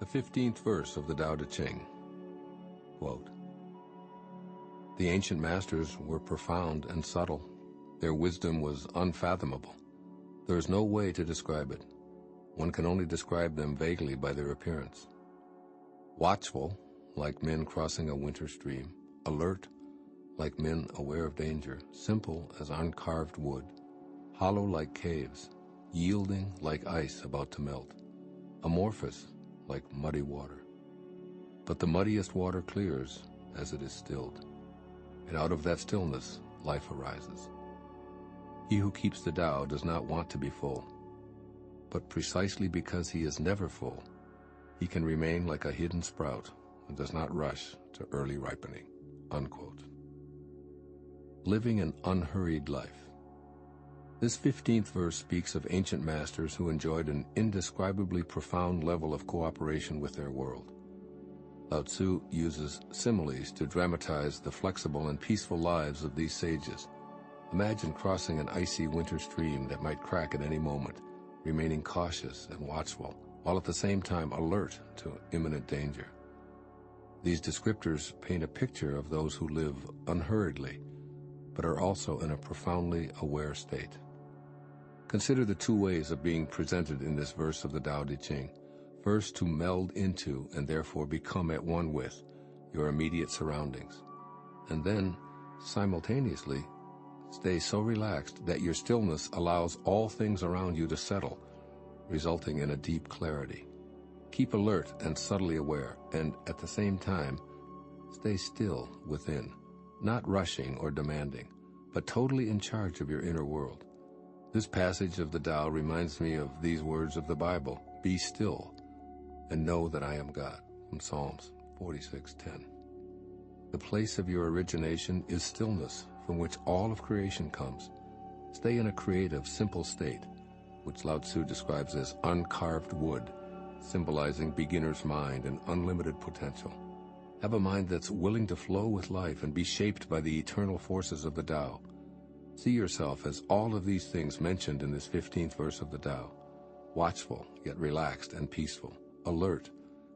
15th verse of the Tao Te Ching. Quote, "The ancient masters were profound and subtle. Their wisdom was unfathomable. There is no way to describe it. One can only describe them vaguely by their appearance. Watchful, like men crossing a winter stream. Alert, like men aware of danger. Simple as uncarved wood. Hollow like caves. Yielding like ice about to melt. Amorphous like muddy water. But the muddiest water clears as it is stilled, and out of that stillness life arises. He who keeps the Tao does not want to be full, but precisely because he is never full, he can remain like a hidden sprout and does not rush to early ripening." Unquote. Living an unhurried life. This 15th verse speaks of ancient masters who enjoyed an indescribably profound level of cooperation with their world. Lao Tzu uses similes to dramatize the flexible and peaceful lives of these sages. Imagine crossing an icy winter stream that might crack at any moment, remaining cautious and watchful, while at the same time alert to imminent danger. These descriptors paint a picture of those who live unhurriedly, but are also in a profoundly aware state. Consider the two ways of being presented in this verse of the Tao Te Ching. First, to meld into and therefore become at one with your immediate surroundings, and then, simultaneously, stay so relaxed that your stillness allows all things around you to settle, resulting in a deep clarity. Keep alert and subtly aware, and at the same time, stay still within, not rushing or demanding, but totally in charge of your inner world. This passage of the Tao reminds me of these words of the Bible, "Be still and know that I am God," from Psalms 46:10. The place of your origination is stillness, from which all of creation comes. Stay in a creative, simple state, which Lao Tzu describes as uncarved wood, symbolizing beginner's mind and unlimited potential. Have a mind that's willing to flow with life and be shaped by the eternal forces of the Tao. See yourself as all of these things mentioned in this 15th verse of the Tao. Watchful, yet relaxed and peaceful. Alert,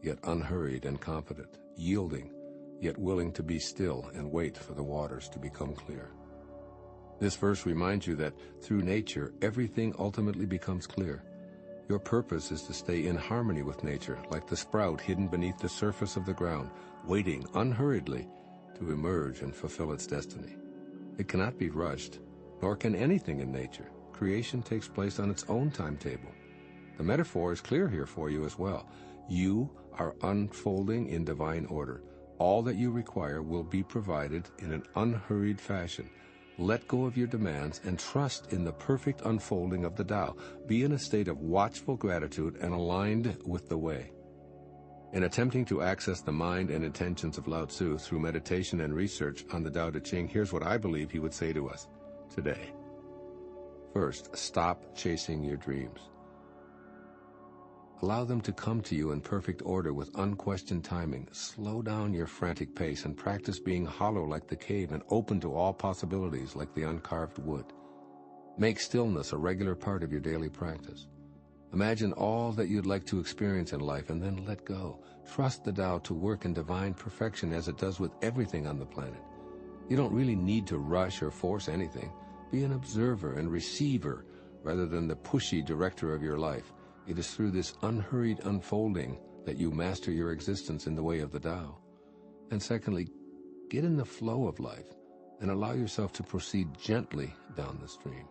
yet unhurried and confident. Yielding, yet willing to be still and wait for the waters to become clear. This verse reminds you that through nature, everything ultimately becomes clear. Your purpose is to stay in harmony with nature, like the sprout hidden beneath the surface of the ground, waiting unhurriedly to emerge and fulfill its destiny. It cannot be rushed, nor can anything in nature. Creation takes place on its own timetable. The metaphor is clear here for you as well. You are unfolding in divine order. All that you require will be provided in an unhurried fashion. Let go of your demands and trust in the perfect unfolding of the Tao. Be in a state of watchful gratitude and aligned with the way. In attempting to access the mind and intentions of Lao Tzu through meditation and research on the Tao Te Ching, here's what I believe he would say to us today. First, stop chasing your dreams. Allow them to come to you in perfect order with unquestioned timing. Slow down your frantic pace and practice being hollow like the cave and open to all possibilities like the uncarved wood. Make stillness a regular part of your daily practice. Imagine all that you'd like to experience in life and then let go. Trust the Tao to work in divine perfection as it does with everything on the planet. You don't really need to rush or force anything. Be an observer and receiver rather than the pushy director of your life. It is through this unhurried unfolding that you master your existence in the way of the Tao. And secondly, get in the flow of life and allow yourself to proceed gently down the stream.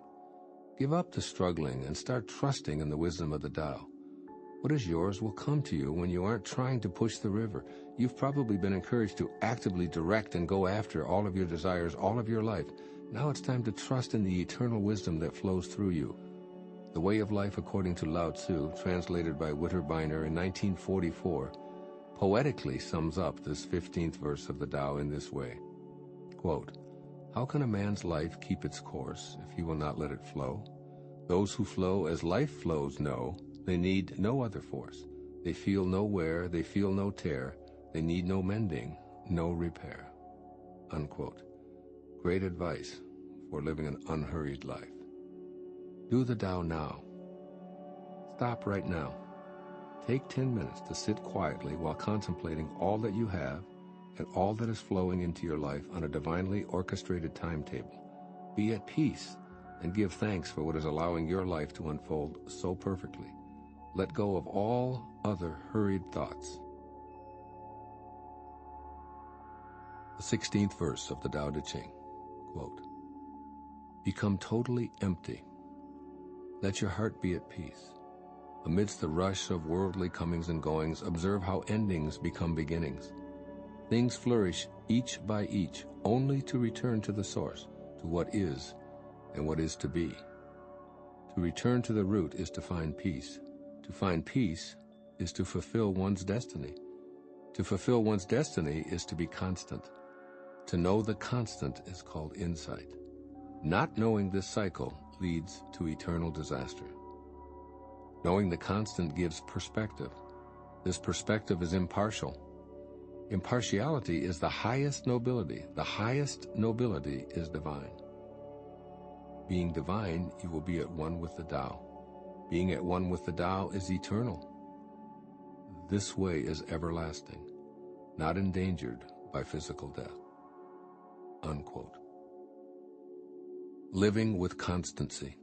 Give up the struggling and start trusting in the wisdom of the Tao. What is yours will come to you when you aren't trying to push the river. You've probably been encouraged to actively direct and go after all of your desires all of your life. Now it's time to trust in the eternal wisdom that flows through you. The Way of Life According to Lao Tzu, translated by Walter Dyer in 1944, poetically sums up this 15th verse of the Tao in this way. Quote, "How can a man's life keep its course if he will not let it flow? Those who flow as life flows know they need no other force. They feel no wear, they feel no tear, they need no mending, no repair." Unquote. Great advice for living an unhurried life. Do the Tao now. Stop right now. Take 10 minutes to sit quietly while contemplating all that you have and all that is flowing into your life on a divinely orchestrated timetable. Be at peace and give thanks for what is allowing your life to unfold so perfectly. Let go of all other hurried thoughts. The 16th verse of the Tao Te Ching, quote, "Become totally empty. Let your heart be at peace. Amidst the rush of worldly comings and goings, observe how endings become beginnings. Things flourish each by each, only to return to the source, to what is and what is to be. To return to the root is to find peace. To find peace is to fulfill one's destiny. To fulfill one's destiny is to be constant. To know the constant is called insight. Not knowing this cycle leads to eternal disaster. Knowing the constant gives perspective. This perspective is impartial. Impartiality is the highest nobility. The highest nobility is divine. Being divine, you will be at one with the Tao. Being at one with the Tao is eternal. This way is everlasting, not endangered by physical death." Unquote. Living with constancy.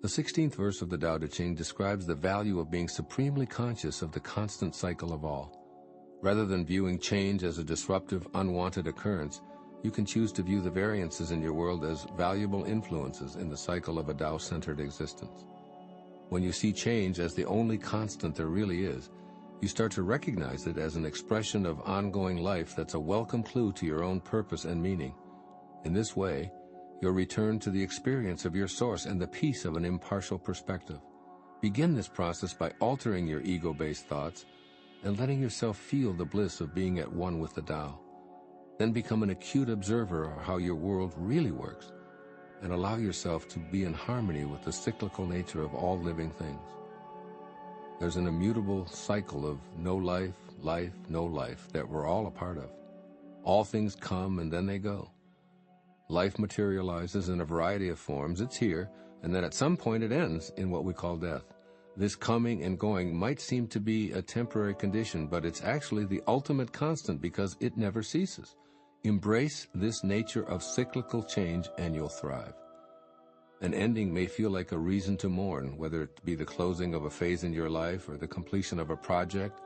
The 16th verse of the Tao Te Ching describes the value of being supremely conscious of the constant cycle of all. Rather than viewing change as a disruptive, unwanted occurrence, you can choose to view the variances in your world as valuable influences in the cycle of a Tao-centered existence. When you see change as the only constant there really is, you start to recognize it as an expression of ongoing life that's a welcome clue to your own purpose and meaning. In this way, you'll return to the experience of your source and the peace of an impartial perspective. Begin this process by altering your ego-based thoughts and letting yourself feel the bliss of being at one with the Tao. Then become an acute observer of how your world really works, and allow yourself to be in harmony with the cyclical nature of all living things. There's an immutable cycle of no life, life, no life that we're all a part of. All things come and then they go. Life materializes in a variety of forms. It's here, and then at some point it ends in what we call death. This coming and going might seem to be a temporary condition, but it's actually the ultimate constant because it never ceases. Embrace this nature of cyclical change and you'll thrive. An ending may feel like a reason to mourn, whether it be the closing of a phase in your life or the completion of a project,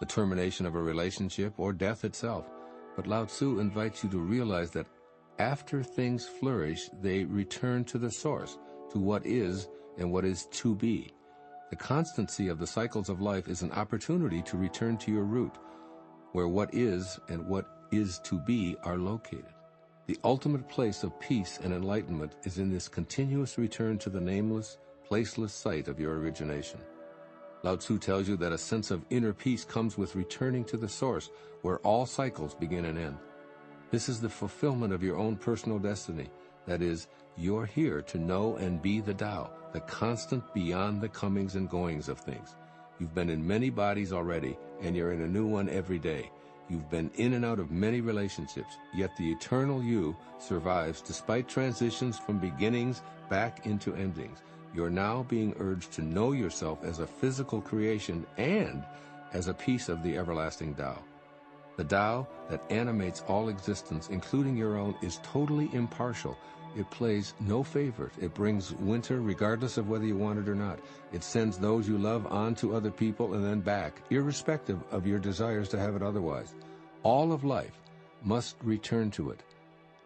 the termination of a relationship, or death itself. But Lao Tzu invites you to realize that after things flourish, they return to the source, to what is and what is to be. The constancy of the cycles of life is an opportunity to return to your root, where what is and what is to be are located. The ultimate place of peace and enlightenment is in this continuous return to the nameless, placeless site of your origination. Lao Tzu tells you that a sense of inner peace comes with returning to the source, where all cycles begin and end. This is the fulfillment of your own personal destiny. That is, you're here to know and be the Tao, the constant beyond the comings and goings of things. You've been in many bodies already, and you're in a new one every day. You've been in and out of many relationships, yet the eternal you survives despite transitions from beginnings back into endings. You're now being urged to know yourself as a physical creation and as a piece of the everlasting Tao. The Tao that animates all existence, including your own, is totally impartial. It plays no favorite. It brings winter regardless of whether you want it or not. It sends those you love on to other people and then back, irrespective of your desires to have it otherwise. All of life must return to it.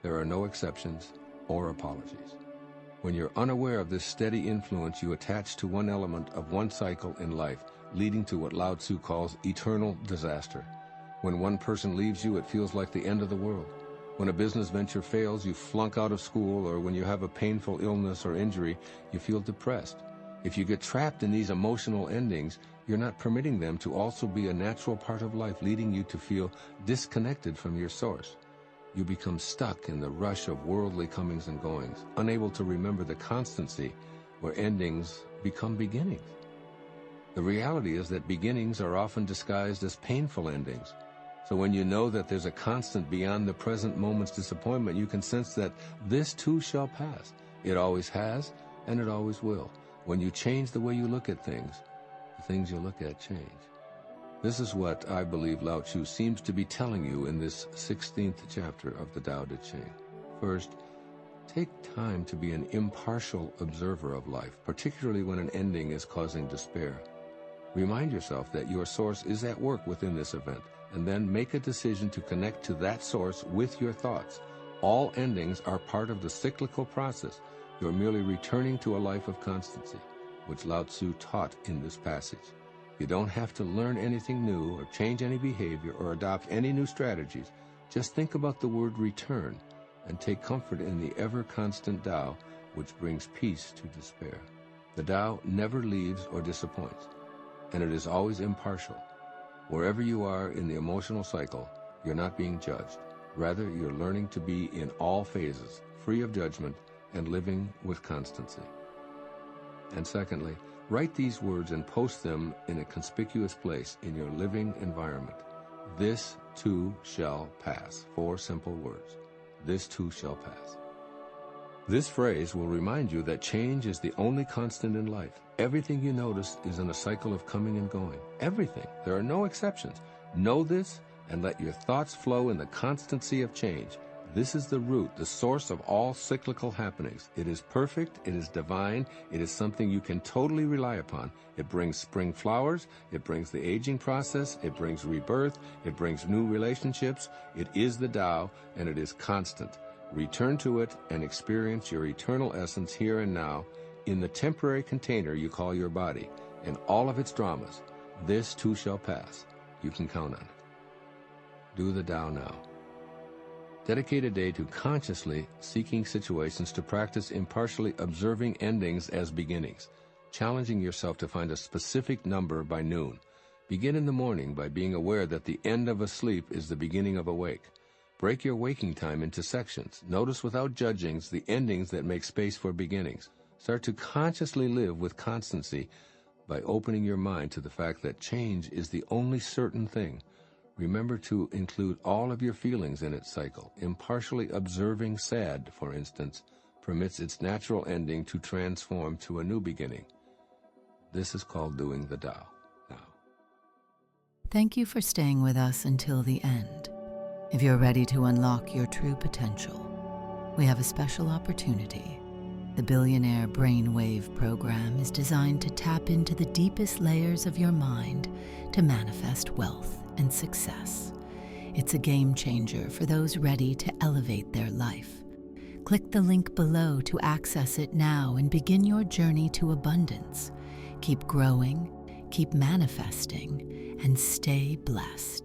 There are no exceptions or apologies. When you're unaware of this steady influence, you attach to one element of one cycle in life, leading to what Lao Tzu calls eternal disaster. When one person leaves you, it feels like the end of the world. When a business venture fails, you flunk out of school, or when you have a painful illness or injury, you feel depressed. If you get trapped in these emotional endings, you're not permitting them to also be a natural part of life, leading you to feel disconnected from your source. You become stuck in the rush of worldly comings and goings, unable to remember the constancy where endings become beginnings. The reality is that beginnings are often disguised as painful endings. So when you know that there's a constant beyond the present moment's disappointment, you can sense that this too shall pass. It always has, and it always will. When you change the way you look at things, the things you look at change. This is what I believe Lao Tzu seems to be telling you in this 16th chapter of the Tao Te Ching. First, take time to be an impartial observer of life, particularly when an ending is causing despair. Remind yourself that your source is at work within this event, and then make a decision to connect to that source with your thoughts. All endings are part of the cyclical process. You're merely returning to a life of constancy, which Lao Tzu taught in this passage. You don't have to learn anything new or change any behavior or adopt any new strategies. Just think about the word return and take comfort in the ever-constant Tao, which brings peace to despair. The Tao never leaves or disappoints, and it is always impartial. Wherever you are in the emotional cycle, you're not being judged. Rather, you're learning to be in all phases, free of judgment, and living with constancy. And secondly, write these words and post them in a conspicuous place in your living environment. This too shall pass. 4 simple words. This too shall pass. This phrase will remind you that change is the only constant in life. Everything you notice is in a cycle of coming and going. Everything. There are no exceptions. Know this and let your thoughts flow in the constancy of change. This is the root, the source of all cyclical happenings. It is perfect, it is divine, it is something you can totally rely upon. It brings spring flowers, it brings the aging process, it brings rebirth, it brings new relationships. It is the Tao, and it is constant. Return to it and experience your eternal essence here and now in the temporary container you call your body, and all of its dramas. This too shall pass. You can count on it. Do the Tao now. Dedicate a day to consciously seeking situations to practice impartially observing endings as beginnings, challenging yourself to find a specific number by noon. Begin in the morning by being aware that the end of a sleep is the beginning of a wake. Break your waking time into sections. Notice without judgings the endings that make space for beginnings. Start to consciously live with constancy by opening your mind to the fact that change is the only certain thing. Remember to include all of your feelings in its cycle. Impartially observing sad, for instance, permits its natural ending to transform to a new beginning. This is called doing the Tao now. Thank you for staying with us until the end. If you're ready to unlock your true potential, we have a special opportunity. The Billionaire Brainwave program is designed to tap into the deepest layers of your mind to manifest wealth and success. It's a game changer for those ready to elevate their life. Click the link below to access it now and begin your journey to abundance. Keep growing, keep manifesting, and stay blessed.